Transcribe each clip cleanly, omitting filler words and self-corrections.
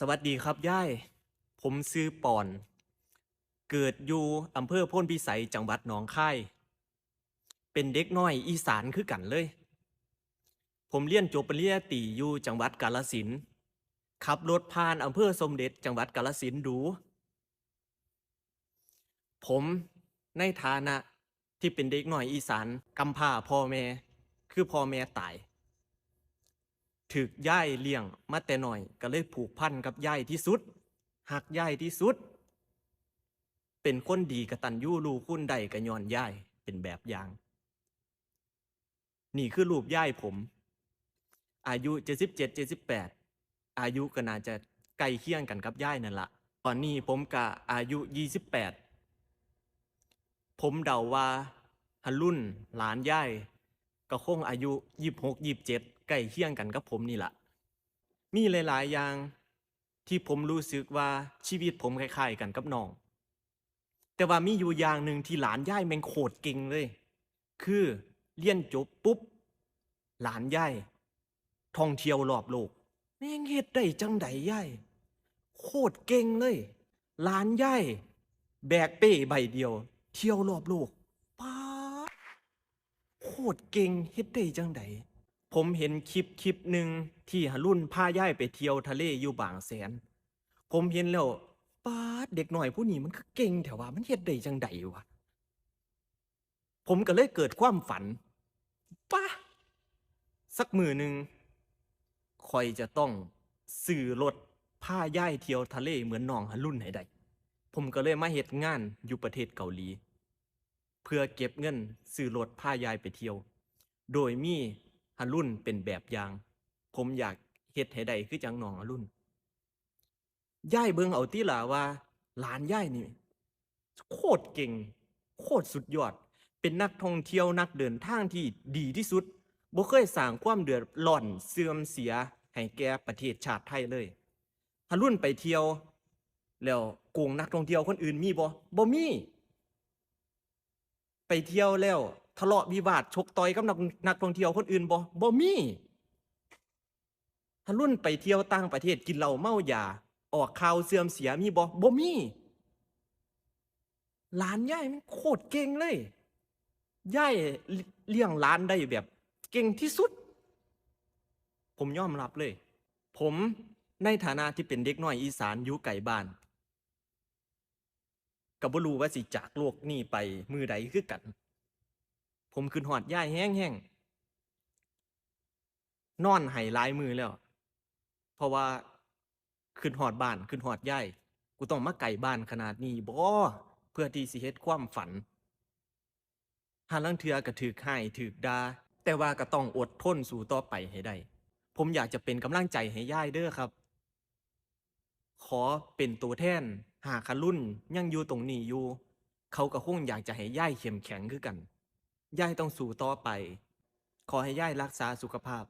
สวัสดีครับย่ายผมชื่อปอนเกิดอยู่อำเภอโพนพิสัยจังหวัดหนองคายเป็นเด็กน้อยอีสานคือกันเลยผมเรียนจบปริญญาตรีอยู่จังหวัดกาฬสินธุ์ขับรถผ่านอำเภอสมเด็จจังหวัดกาฬสินธุ์ดูผมในฐานะที่เป็นเด็กน้อยอีสานกำพร้าพ่อแม่คือพ่อแม่ตายถึกย่ายเลี้ยงมาแต่น้อยก็เลยผูกพันกับย่ายที่สุดหักย่ายที่สุด เป็นคนดีกตัญญูรู้คุณใดก็ย้อนย่ายเป็นแบบอย่างนี่คือรูปย่ายผมอายุ77 78อายุก็น่าจะใกล้เคียงกันกับย่ายนั่นละตอนนี้ผมก็อายุ28ผมเดาว่ารุ่นหลานย่ายก็คงอายุ26 27ใกล้เคียงกันกับผมนี่ละมีหลายๆอย่างที่ผมรู้สึกว่าชีวิตผมคล้ายๆกันกับน้อง แต่ว่ามีอยู่อย่างหนึ่งที่หลานย่ายแม่งโคตรเก่งเลย คือเรียนจบปุ๊บหลานย่ายท่องเที่ยวรอบโลกแม่งเฮ็ดได้จังใดย่ายโคตรเก่งเลยหลานย่ายแบกเป้ใบเดียวเที่ยวรอบโลกป๊าดโคตรเก่งเฮ็ดได้จังใดผมเห็นคลิปหนึ่งที่รุ่นพาย่ายไปเที่ยวทะเลอยู่บางแสนผมเห็นแล้วป๊าดเด็กหน่อยผู้นี้มันคือเก่งแต่ว่ามันเฮ็ดได้จังใดวะ ผมก็เลยเกิดความฝันป่ะสักมือหนึ่งคอยจะต้องซื้อรถพาย่ายเที่ยวทะเลเหมือนน้องรุ่นให้ได้ผมก็เลยมาเฮ็ดงานอยู่ประเทศเกาหลีเพื่อเก็บเงินซื้อรถพาย่ายไปเที่ยวโดยมีรุ่นเป็นแบบอย่างผมอยากเฮ็ดให้ได้คือจังน้องรุ่นย่ายเบิ่งเอาติล่ะว่าหลานย่ายนี่โคตรเก่งโคตรสุดยอด เป็นนักท่องเที่ยวนักเดินทางที่ดีที่สุดบ่เคยสร้างความเดือดร้อนเสื่อมเสียให้แก่ประเทศชาติไทยเลยถ้ารุ่นไปเที่ยวแล้วโกงนักท่องเที่ยวคนอื่นมีบ่มีไปเที่ยวแล้วทะเลาะวิวาทชกต่อยกับนักท่องเที่ยวคนอื่นบ่มีถ้ารุ่นไปเที่ยวต่างประเทศกินเหล้าเมายาออกข่าวเสื่อมเสียมีบ่มีหลานยายมันโคตรเก่งเลยย่ายเลี้ยงหลานได้แบบเก่งที่สุด ผมยอมรับเลย ผมในฐานะที่เป็นเด็กน้อยอีสานอยู่ไกลบ้านก็บ่รู้ว่าสิจากโลกนี้ไปมือใดคือกัน ผมขึ้นฮอดย่ายแห้งๆนอนไห้หลายมือแล้ว เพราะว่าขึ้นฮอดบ้านขึ้นฮอดย่ายกูต้องมาไกลบ้านขนาดนี้บ่เพื่อที่สิเฮ็ดความฝันหาลางเทื่อก็ถูกให้ถูกด่าแต่ว่าก็ต้องอดทนสู้ต่อไปให้ได้ผมอยากจะเป็นกำลังใจให้ย่ายเด้อครับ ขอเป็นตัวแทนหากรุ่นยังอยู่ตรงนี้อยู่เขาก็คงอยากจะให้ย่ายเข้มแข็งคือกันย่ายต้องสู้ต่อไปขอให้ย่ายรักษาสุขภาพ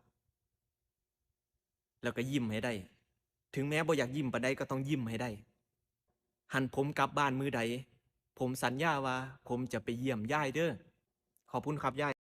แล้วก็ยิ้มให้ได้ถึงแม้บ่อยากยิ้มปานใดก็ต้องยิ้มให้ได้หันผมกลับบ้านมื้อใดผมสัญญาว่าผมจะไปเยี่ยมย่ายเด้อขอบคุณครับย่าย